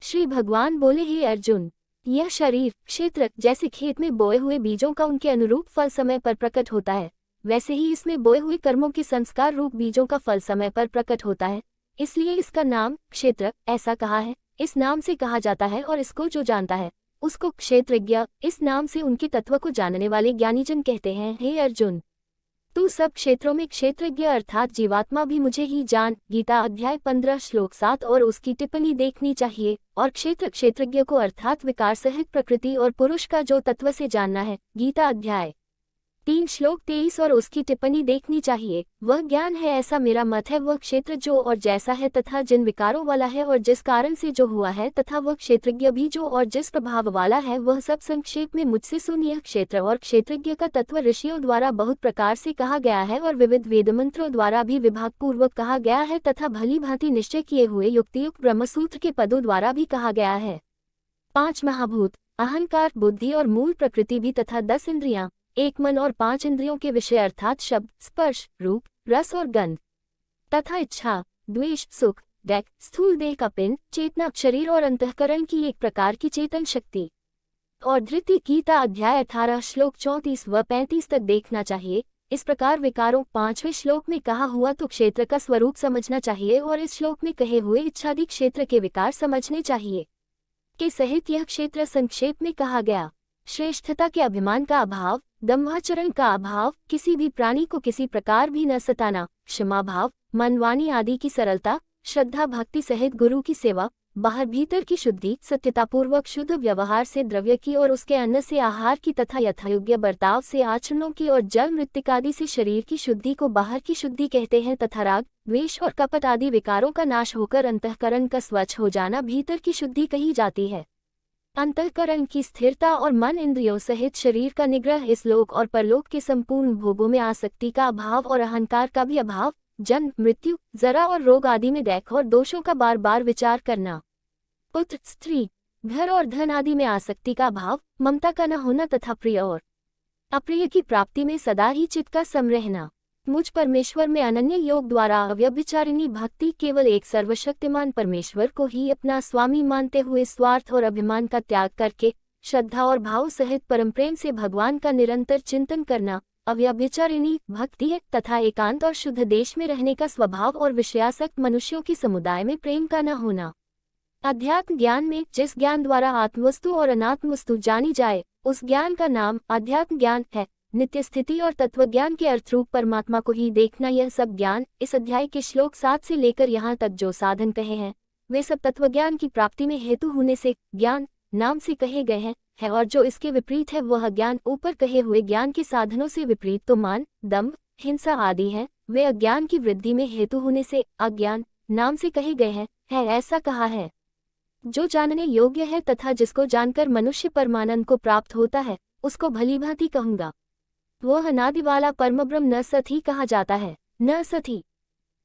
श्री भगवान बोले, हे अर्जुन, यह शरीर क्षेत्र जैसे खेत में बोए हुए बीजों का उनके अनुरूप फल समय पर प्रकट होता है, वैसे ही इसमें बोए हुए कर्मों के संस्कार रूप बीजों का फल समय पर प्रकट होता है। इसलिए इसका नाम क्षेत्र ऐसा कहा है। इस नाम से कहा जाता है और इसको जो जानता है उसको क्षेत्रज्ञ, इस नाम से उनके तत्व को जानने वाले ज्ञानीजन कहते हैं। हे अर्जुन, तू सब क्षेत्रों में क्षेत्रज्ञ अर्थात जीवात्मा भी मुझे ही जान। गीता अध्याय 15 श्लोक 7 और उसकी टिप्पणी देखनी चाहिए। और क्षेत्रज्ञ को अर्थात विकार सहित प्रकृति और पुरुष का जो तत्व से जानना है। गीता अध्याय 3 श्लोक 23 और उसकी टिप्पणी देखनी चाहिए। वह ज्ञान है, ऐसा मेरा मत है। वह क्षेत्र जो और जैसा है तथा जिन विकारों वाला है और जिस कारण से जो हुआ है, तथा वह क्षेत्रज्ञ भी जो और जिस प्रभाव वाला है, वह सब संक्षेप में मुझसे सुन। यह क्षेत्र और क्षेत्रज्ञ का तत्व ऋषियों द्वारा बहुत प्रकार से कहा गया है और विविध वेदमंत्रों द्वारा भी विभागपूर्वक कहा गया है तथा भली भांति निश्चय किए हुए युक्तियुक्त ब्रह्मसूत्र के पदों द्वारा भी कहा गया है। 5 महाभूत, अहंकार, बुद्धि और मूल प्रकृति भी तथा 10 इंद्रियां, 1 मन और 5 इंद्रियों के विषय अर्थात शब्द, स्पर्श, रूप, रस और गंध तथा इच्छा, द्वेष, सुख, दैक, स्थूल देह का पिंड, चेतना, शरीर और अंतःकरण की एक प्रकार की चेतन शक्ति। और धृति गीता अध्याय 18 श्लोक 34 व 35 तक देखना चाहिए। इस प्रकार विकारों 5वें श्लोक में कहा हुआ तो क्षेत्र का स्वरूप समझना चाहिए और इस श्लोक में कहे हुए इच्छादि क्षेत्र के विकार समझने चाहिए। के सहित यह क्षेत्र संक्षेप में कहा गया। श्रेष्ठता के अभिमान का अभाव, दम्भाचरण का अभाव, किसी भी प्राणी को किसी प्रकार भी न सताना, क्षमा भाव, मन वाणी आदि की सरलता, श्रद्धा भक्ति सहित गुरु की सेवा, बाहर भीतर की शुद्धि, सत्यतापूर्वक शुद्ध व्यवहार से द्रव्य की और उसके अन्न से आहार की तथा यथायोग्य बर्ताव से आचरणों की और जल मृत्तिकादि से शरीर की शुद्धि को बाहर की शुद्धि कहते हैं तथा राग, द्वेष और कपट आदि विकारों का नाश होकर अंतःकरण का स्वच्छ हो जाना भीतर की शुद्धि कही जाती है। अंतःकरण की स्थिरता और मन इंद्रियों सहित शरीर का निग्रह, इस लोक और परलोक के संपूर्ण भोगों में आसक्ति का अभाव और अहंकार का भी अभाव, जन्म, मृत्यु, जरा और रोग आदि में दैख और दोषों का बार बार विचार करना, पुत्र, स्त्री, घर और धन आदि में आसक्ति का अभाव, ममता का न होना तथा प्रिय और अप्रिय की प्राप्ति में सदा ही चित्त का सम रहना, मुझ परमेश्वर में अनन्य योग द्वारा अव्यभिचारिणी भक्ति, केवल एक सर्वशक्तिमान परमेश्वर को ही अपना स्वामी मानते हुए स्वार्थ और अभिमान का त्याग करके श्रद्धा और भाव सहित परम प्रेम से भगवान का निरंतर चिंतन करना, अव्यभिचारिणी भक्ति है तथा एकांत और शुद्ध देश में रहने का स्वभाव और विषयासक्त मनुष्यों की समुदाय में प्रेम का न होना। अध्यात्म ज्ञान में जिस ज्ञान द्वारा आत्मवस्तु और अनात्म वस्तु जानी जाए, उस ज्ञान का नाम अध्यात्म ज्ञान है। नित्य स्थिति और तत्वज्ञान के अर्थरूप परमात्मा को ही देखना, यह सब ज्ञान इस अध्याय के श्लोक 7 से लेकर यहाँ तक जो साधन कहे हैं, वे सब तत्वज्ञान की प्राप्ति में हेतु होने से ज्ञान नाम से कहे गए हैं है, और जो इसके विपरीत है वह अज्ञान ऊपर कहे हुए ज्ञान के साधनों से विपरीत तो मान, दम्भ, हिंसा आदि हैं, वे अज्ञान की वृद्धि में हेतु होने से अज्ञान नाम से कहे गए हैं है, ऐसा कहा है। जो जानने योग्य है तथा जिसको जानकर मनुष्य परमानंद को प्राप्त होता है, उसको भलीभांति कहूँगा। वह अनादि वाला परमब्रह्म न सत ही कहा जाता है। न सत ही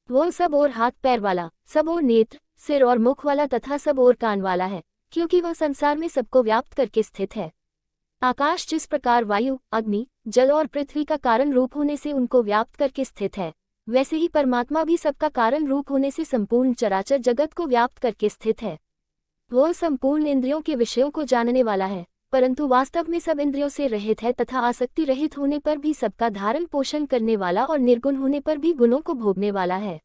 वह सब और हाथ पैर वाला, सब और नेत्र, सिर और मुख वाला तथा सब और कान वाला है, क्योंकि वह संसार में सबको व्याप्त करके स्थित है। आकाश जिस प्रकार वायु, अग्नि, जल और पृथ्वी का कारण रूप होने से उनको व्याप्त करके स्थित है, वैसे ही परमात्मा भी सबका कारण रूप होने से संपूर्ण चराचर जगत को व्याप्त करके स्थित है। वह संपूर्ण इंद्रियों के विषयों को जानने वाला है, परंतु वास्तव में सब इंद्रियों से रहित है तथा आसक्ति रहित होने पर भी सबका धारण पोषण करने वाला और निर्गुण होने पर भी गुणों को भोगने वाला है।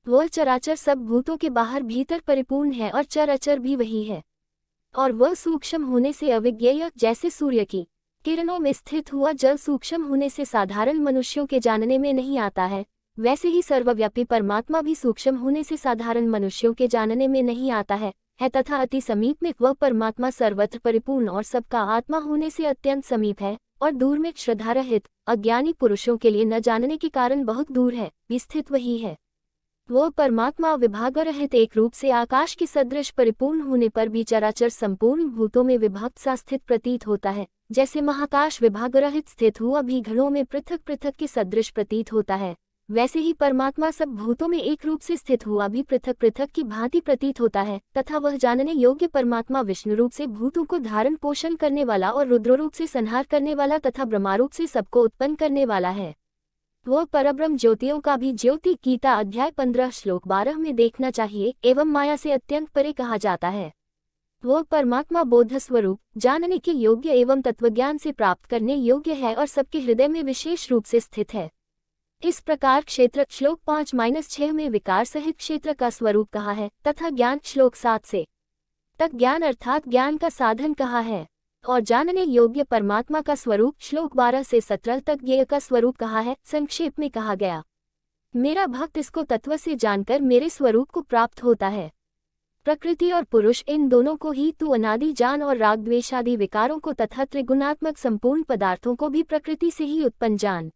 वह चराचर सब भूतों के बाहर भीतर परिपूर्ण है और चराचर भी वही है। और वह सूक्ष्म होने से अविज्ञेय, जैसे सूर्य की किरणों में स्थित हुआ जल सूक्ष्म होने से साधारण मनुष्यों के जानने में नहीं आता है, वैसे ही सर्वव्यापी परमात्मा भी सूक्ष्म होने से साधारण मनुष्यों के जानने में नहीं आता है तथा अति समीप में वह परमात्मा सर्वत्र परिपूर्ण और सबका आत्मा होने से अत्यंत समीप है, और दूर में श्रद्धारहित अज्ञानी पुरुषों के लिए न जानने के कारण बहुत दूर है, स्थित वही है। वह परमात्मा विभागरहित एक रूप से आकाश के सदृश परिपूर्ण होने पर भी चराचर संपूर्ण भूतों में विभक्त सा स्थित प्रतीत होता है, जैसे महाकाश विभागरहित स्थित हुआ भी घड़ों में पृथक पृथक के सदृश प्रतीत होता है, वैसे ही परमात्मा सब भूतों में एक रूप से स्थित हुआ भी पृथक पृथक की भांति प्रतीत होता है, तथा वह जानने योग्य परमात्मा विष्णु रूप से भूतों को धारण पोषण करने वाला और रुद्र रूप से संहार करने वाला तथा ब्रह्मारूप से सबको उत्पन्न करने वाला है। वह परब्रह्म ज्योतियों का भी ज्योति, गीता अध्याय 15 श्लोक 12 में देखना चाहिए, एवं माया से अत्यंत परे कहा जाता है। वह परमात्मा बोध स्वरूप, जानने के योग्य एवं तत्वज्ञान से प्राप्त करने योग्य है और सबके हृदय में विशेष रूप से स्थित है। इस प्रकार क्षेत्र श्लोक 5-6 में विकार सहित क्षेत्र का स्वरूप कहा है तथा ज्ञान श्लोक 7 से तक ज्ञान अर्थात ज्ञान का साधन कहा है और जानने योग्य परमात्मा का स्वरूप श्लोक 12 से 17 तक ज्ञेय का स्वरूप कहा है। संक्षेप में कहा गया, मेरा भक्त इसको तत्व से जानकर मेरे स्वरूप को प्राप्त होता है। प्रकृति और पुरुष इन दोनों को ही तू अनादि जान और राग द्वेषादि विकारों को तथा त्रिगुणात्मक संपूर्ण पदार्थों को भी प्रकृति से ही उत्पन्न जान।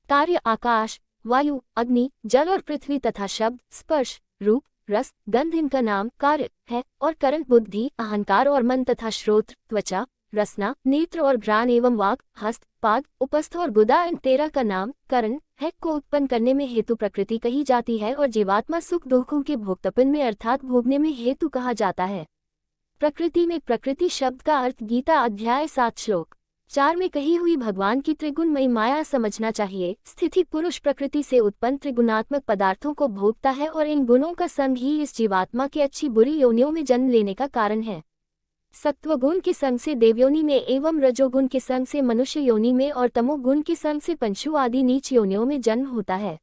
कार्य आकाश, वायु, अग्नि, जल और पृथ्वी तथा शब्द, स्पर्श, रूप, रस, गंध इनका नाम कार्य है और करण बुद्धि, अहंकार और मन तथा श्रोत्र, त्वचा, रसना, नेत्र और घ्राण एवं वाक, हस्त, पाद, उपस्थ और गुदा इन 13 का नाम करण है को उत्पन्न करने में हेतु प्रकृति कही जाती है और जीवात्मा सुख दुखों के भोक्तपन में अर्थात भोगने में हेतु कहा जाता है। प्रकृति में प्रकृति शब्द का अर्थ गीता अध्याय 7 श्लोक 4 में कही हुई भगवान की त्रिगुणमयी माया समझना चाहिए। स्थिति पुरुष प्रकृति से उत्पन्न त्रिगुणात्मक पदार्थों को भोगता है और इन गुणों का संग ही इस जीवात्मा के अच्छी बुरी योनियों में जन्म लेने का कारण है। सत्वगुण के संग से देवयोनि में एवं रजोगुण के संग से मनुष्य योनि में और तमोगुण के संग से पंशु आदि नीच योनियों में जन्म होता है।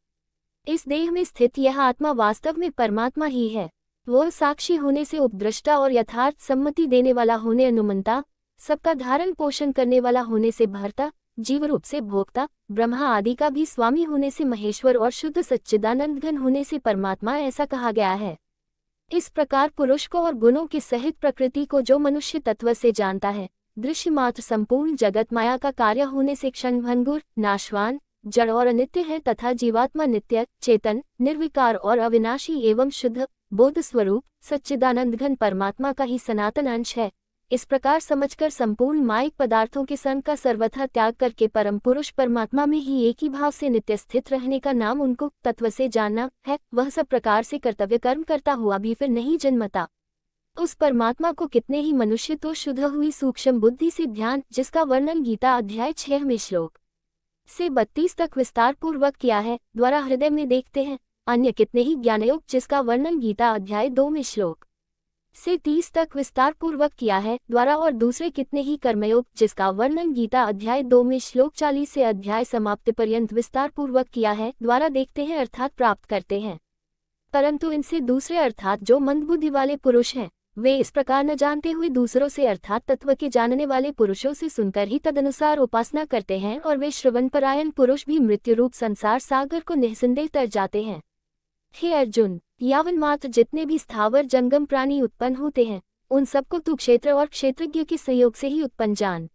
इस देह में स्थित यह आत्मा वास्तव में परमात्मा ही है। वह साक्षी होने से उपद्रष्टा और यथार्थ सम्मति देने वाला होने अनुमंता, सबका धारण पोषण करने वाला होने से भर्ता, जीव रूप से भोक्ता, ब्रह्मा आदि का भी स्वामी होने से महेश्वर और शुद्ध सच्चिदानंद घन होने से परमात्मा ऐसा कहा गया है। इस प्रकार पुरुष को और गुणों के सहित प्रकृति को जो मनुष्य तत्व से जानता है, दृश्य मात्र संपूर्ण जगत माया का कार्य होने से क्षणभंगुर, नाशवान, जड़ और अनित्य है तथा जीवात्मा नित्य, चेतन, निर्विकार और अविनाशी एवं शुद्ध बोध स्वरूप सच्चिदानंद घन परमात्मा का ही सनातन अंश है। इस प्रकार समझकर संपूर्ण मायिक पदार्थों के संग का सर्वथा त्याग करके परम पुरुष परमात्मा में ही एक ही भाव से नित्य स्थित रहने का नाम उनको तत्व से जानना है। वह सब प्रकार से कर्तव्य कर्म करता हुआ भी फिर नहीं जन्मता। उस परमात्मा को कितने ही मनुष्य तो शुद्ध हुई सूक्ष्म बुद्धि से ध्यान, जिसका वर्णन गीता अध्याय 6 में श्लोक से 32 तक विस्तार पूर्वक किया है, द्वारा हृदय में देखते हैं। अन्य कितने ही ज्ञानयोग जिसका वर्णन गीता अध्याय 2 में श्लोक से 30 तक विस्तार पूर्वक किया है, द्वारा और दूसरे कितने ही कर्मयोग जिसका वर्णन गीता अध्याय 2 में श्लोक 40 से अध्याय समाप्ति पर्यंत विस्तार पूर्वक किया है, द्वारा देखते हैं अर्थात प्राप्त करते हैं। परंतु इनसे दूसरे अर्थात जो मंदबुद्धि वाले पुरुष हैं, वे इस प्रकार न जानते हुए दूसरों से अर्थात तत्व के जानने वाले पुरुषों से सुनकर ही तदनुसार उपासना करते हैं और वे श्रवणपरायण पुरुष भी मृत्यु रूप संसार सागर को निःसंदेह तर जाते हैं। हे अर्जुन, यावन मात्र जितने भी स्थावर जंगम प्राणी उत्पन्न होते हैं, उन सबको तू क्षेत्र और क्षेत्रज्ञ के सहयोग से ही उत्पन्न जान।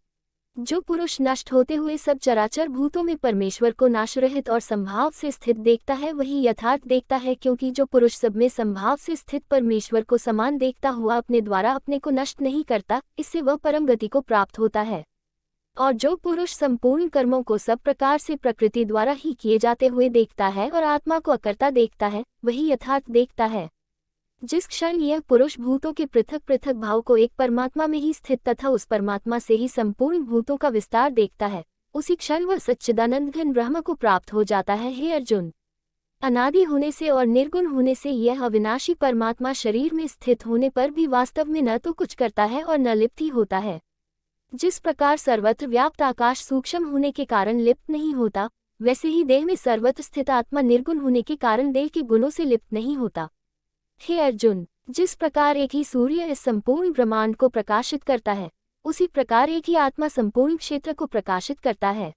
जो पुरुष नष्ट होते हुए सब चराचर भूतों में परमेश्वर को नाशरहित और संभाव से स्थित देखता है, वही यथार्थ देखता है, क्योंकि जो पुरुष सब में संभाव से स्थित परमेश्वर को समान देखता हुआ अपने द्वारा अपने को नष्ट नहीं करता, इससे वह परम गति को प्राप्त होता है। और जो पुरुष संपूर्ण कर्मों को सब प्रकार से प्रकृति द्वारा ही किए जाते हुए देखता है और आत्मा को अकर्ता देखता है, वही यथार्थ देखता है। जिस क्षण यह पुरुष भूतों के पृथक पृथक भाव को एक परमात्मा में ही स्थित तथा उस परमात्मा से ही संपूर्ण भूतों का विस्तार देखता है, उसी क्षण वह सच्चिदानंद घन ब्रह्म को प्राप्त हो जाता है। हे अर्जुन, अनादि होने से और निर्गुण होने से यह अविनाशी परमात्मा शरीर में स्थित होने पर भी वास्तव में न तो कुछ करता है और न लिप्त ही होता है। जिस प्रकार सर्वत्र व्याप्त आकाश सूक्ष्म होने के कारण लिप्त नहीं होता, वैसे ही देह में सर्वत्र स्थित आत्मा निर्गुण होने के कारण देह के गुणों से लिप्त नहीं होता। हे अर्जुन, जिस प्रकार एक ही सूर्य इस संपूर्ण ब्रह्मांड को प्रकाशित करता है, उसी प्रकार एक ही आत्मा संपूर्ण क्षेत्र को प्रकाशित करता है।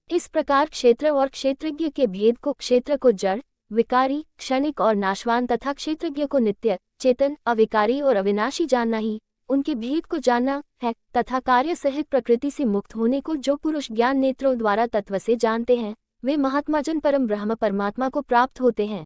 इस प्रकार क्षेत्र और क्षेत्रज्ञ के भेद को, क्षेत्र को जड़, विकारी, क्षणिक और नाशवान तथा क्षेत्रज्ञ को नित्य, चेतन, अविकारी और अविनाशी जानना ही उनके भेद को जानना है तथा कार्य सहित प्रकृति से मुक्त होने को जो पुरुष ज्ञान नेत्रों द्वारा तत्व से जानते हैं, वे महात्माजन परम ब्रह्म परमात्मा को प्राप्त होते हैं।